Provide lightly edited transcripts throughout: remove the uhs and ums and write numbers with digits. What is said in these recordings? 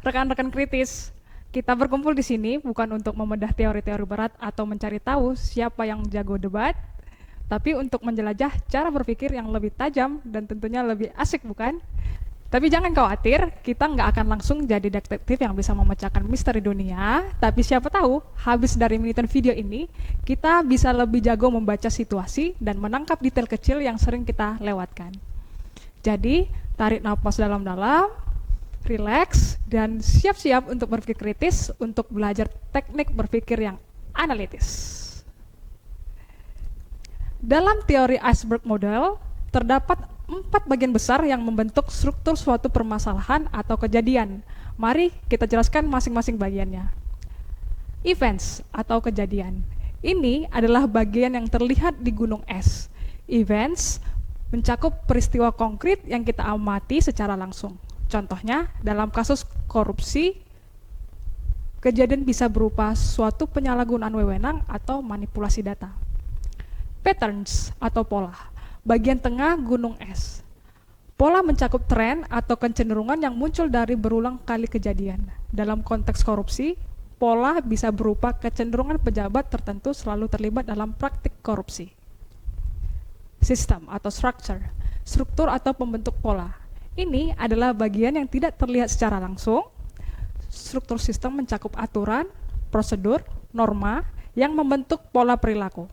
Rekan-rekan kritis, kita berkumpul di sini bukan untuk membedah teori-teori berat atau mencari tahu siapa yang jago debat, tapi untuk menjelajah cara berpikir yang lebih tajam dan tentunya lebih asik, bukan? Tapi jangan khawatir, kita nggak akan langsung jadi detektif yang bisa memecahkan misteri dunia. Tapi siapa tahu, habis dari menitan video ini, kita bisa lebih jago membaca situasi dan menangkap detail kecil yang sering kita lewatkan. Jadi, tarik nafas dalam-dalam, rileks, dan siap-siap untuk berpikir kritis untuk belajar teknik berpikir yang analitis. Dalam teori iceberg model, terdapat 4 bagian besar yang membentuk struktur suatu permasalahan atau kejadian. Mari kita jelaskan masing-masing bagiannya. Events atau kejadian. Ini adalah bagian yang terlihat di gunung es. Events mencakup peristiwa konkret yang kita amati secara langsung. Contohnya, dalam kasus korupsi, kejadian bisa berupa suatu penyalahgunaan wewenang atau manipulasi data. Patterns atau pola, bagian tengah gunung es. Pola mencakup tren atau kecenderungan yang muncul dari berulang kali kejadian. Dalam konteks korupsi, pola bisa berupa kecenderungan pejabat tertentu selalu terlibat dalam praktik korupsi. Sistem atau structure, struktur atau pembentuk pola. Ini adalah bagian yang tidak terlihat secara langsung. Struktur sistem mencakup aturan, prosedur, norma yang membentuk pola perilaku.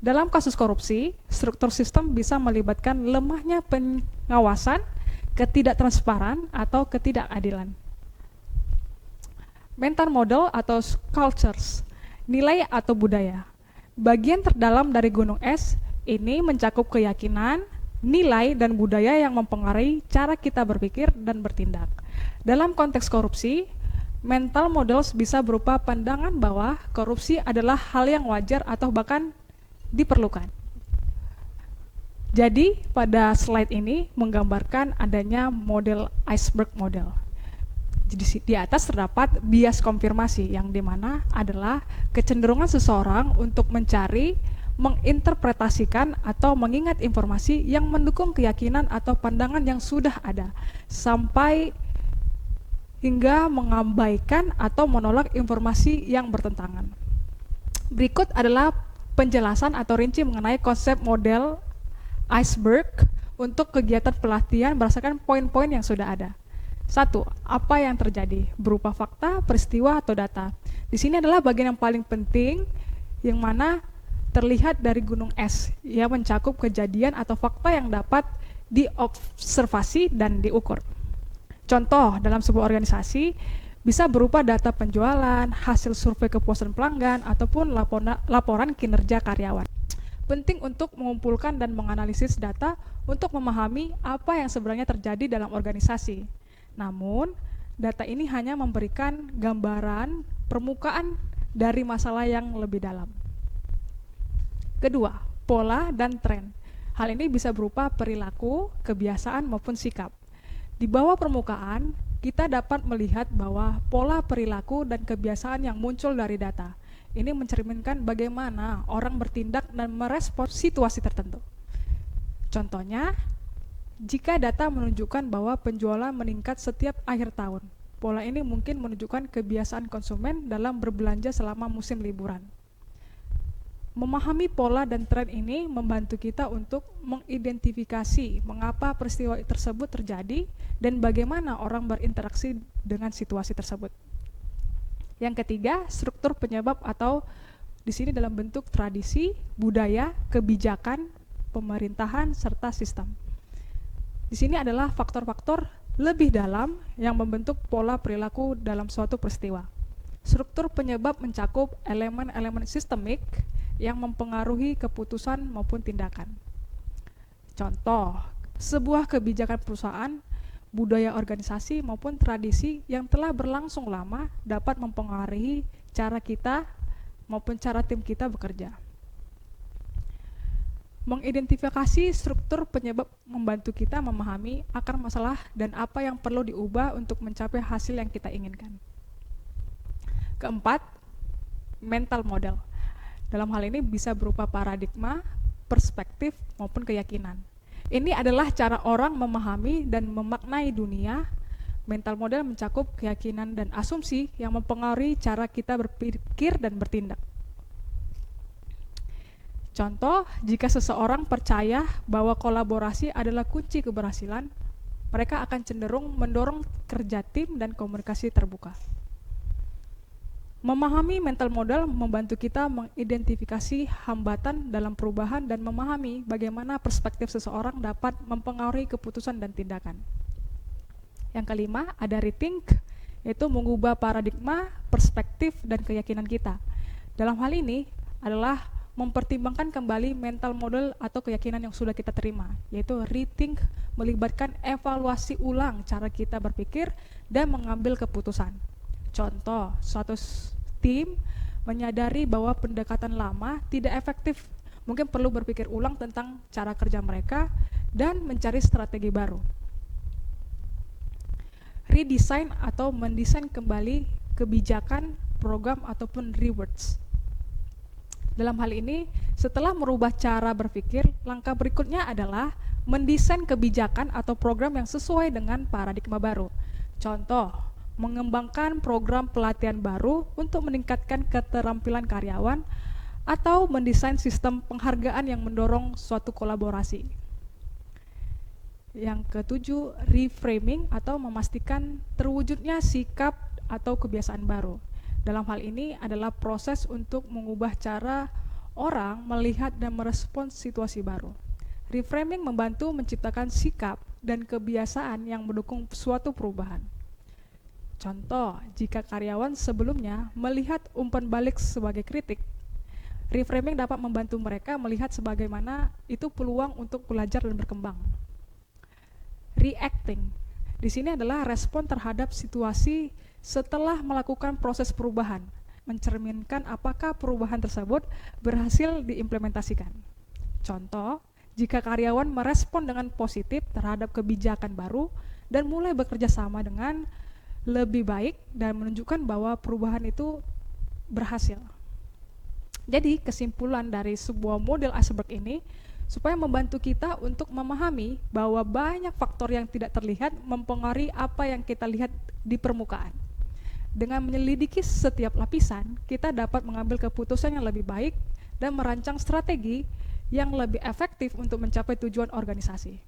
Dalam kasus korupsi, struktur sistem bisa melibatkan lemahnya pengawasan, ketidaktransparan, atau ketidakadilan. Mental model atau cultures, nilai atau budaya. Bagian terdalam dari gunung es ini mencakup keyakinan, nilai, dan budaya yang mempengaruhi cara kita berpikir dan bertindak. Dalam konteks korupsi, mental models bisa berupa pandangan bahwa korupsi adalah hal yang wajar atau bahkan diperlukan. Jadi, pada slide ini menggambarkan adanya model iceberg model. Jadi, di atas terdapat bias konfirmasi yang dimana adalah kecenderungan seseorang untuk mencari, menginterpretasikan atau mengingat informasi yang mendukung keyakinan atau pandangan yang sudah ada, sampai hingga mengabaikan atau menolak informasi yang bertentangan. Berikut adalah penjelasan atau rinci mengenai konsep model iceberg untuk kegiatan pelatihan berdasarkan poin-poin yang sudah ada. 1. Apa yang terjadi? Berupa fakta, peristiwa, atau data. Di sini adalah bagian yang paling penting, yang mana terlihat dari gunung es, yang mencakup kejadian atau fakta yang dapat diobservasi dan diukur. Contoh, dalam sebuah organisasi bisa berupa data penjualan, hasil survei kepuasan pelanggan, ataupun laporan kinerja karyawan. Penting untuk mengumpulkan dan menganalisis data untuk memahami apa yang sebenarnya terjadi dalam organisasi. Namun, data ini hanya memberikan gambaran permukaan dari masalah yang lebih dalam. Kedua, pola dan tren. Hal ini bisa berupa perilaku, kebiasaan, maupun sikap. Di bawah permukaan, kita dapat melihat bahwa pola perilaku dan kebiasaan yang muncul dari data ini mencerminkan bagaimana orang bertindak dan merespons situasi tertentu. Contohnya, jika data menunjukkan bahwa penjualan meningkat setiap akhir tahun, pola ini mungkin menunjukkan kebiasaan konsumen dalam berbelanja selama musim liburan. Memahami pola dan tren ini membantu kita untuk mengidentifikasi mengapa peristiwa tersebut terjadi dan bagaimana orang berinteraksi dengan situasi tersebut. Yang ketiga, struktur penyebab atau di sini dalam bentuk tradisi, budaya, kebijakan, pemerintahan, serta sistem. Di sini adalah faktor-faktor lebih dalam yang membentuk pola perilaku dalam suatu peristiwa. Struktur penyebab mencakup elemen-elemen sistemik yang mempengaruhi keputusan maupun tindakan. Contoh, sebuah kebijakan perusahaan, budaya organisasi maupun tradisi yang telah berlangsung lama dapat mempengaruhi cara kita maupun cara tim kita bekerja. Mengidentifikasi struktur penyebab membantu kita memahami akar masalah dan apa yang perlu diubah untuk mencapai hasil yang kita inginkan. Keempat, mental model. Dalam hal ini bisa berupa paradigma, perspektif, maupun keyakinan. Ini adalah cara orang memahami dan memaknai dunia, Mental model mencakup keyakinan dan asumsi yang mempengaruhi cara kita berpikir dan bertindak. Contoh, jika seseorang percaya bahwa kolaborasi adalah kunci keberhasilan, mereka akan cenderung mendorong kerja tim dan komunikasi terbuka. Memahami mental model membantu kita mengidentifikasi hambatan dalam perubahan dan memahami bagaimana perspektif seseorang dapat mempengaruhi keputusan dan tindakan. Yang kelima, ada rethink, yaitu mengubah paradigma, perspektif, dan keyakinan kita. Dalam hal ini adalah mempertimbangkan kembali mental model atau keyakinan yang sudah kita terima, yaitu rethink melibatkan evaluasi ulang cara kita berpikir dan mengambil keputusan. Contoh, suatu tim menyadari bahwa pendekatan lama tidak efektif, mungkin perlu berpikir ulang tentang cara kerja mereka dan mencari strategi baru. Redesign atau mendesain kembali kebijakan, program, ataupun rewards. Dalam hal ini, setelah merubah cara berpikir, langkah berikutnya adalah mendesain kebijakan atau program yang sesuai dengan paradigma baru. Contoh, mengembangkan program pelatihan baru untuk meningkatkan keterampilan karyawan atau mendesain sistem penghargaan yang mendorong suatu kolaborasi. Yang ketujuh, reframing atau memastikan terwujudnya sikap atau kebiasaan baru. Dalam hal ini adalah proses untuk mengubah cara orang melihat dan merespons situasi baru. Reframing membantu menciptakan sikap dan kebiasaan yang mendukung suatu perubahan. Contoh, jika karyawan sebelumnya melihat umpan balik sebagai kritik, reframing dapat membantu mereka melihat sebagaimana itu peluang untuk belajar dan berkembang. Reacting, di sini adalah respon terhadap situasi setelah melakukan proses perubahan, mencerminkan apakah perubahan tersebut berhasil diimplementasikan. Contoh, jika karyawan merespon dengan positif terhadap kebijakan baru dan mulai bekerja sama dengan lebih baik dan menunjukkan bahwa perubahan itu berhasil. Jadi kesimpulan dari sebuah model iceberg ini supaya membantu kita untuk memahami bahwa banyak faktor yang tidak terlihat mempengaruhi apa yang kita lihat di permukaan. Dengan menyelidiki setiap lapisan, kita dapat mengambil keputusan yang lebih baik dan merancang strategi yang lebih efektif untuk mencapai tujuan organisasi.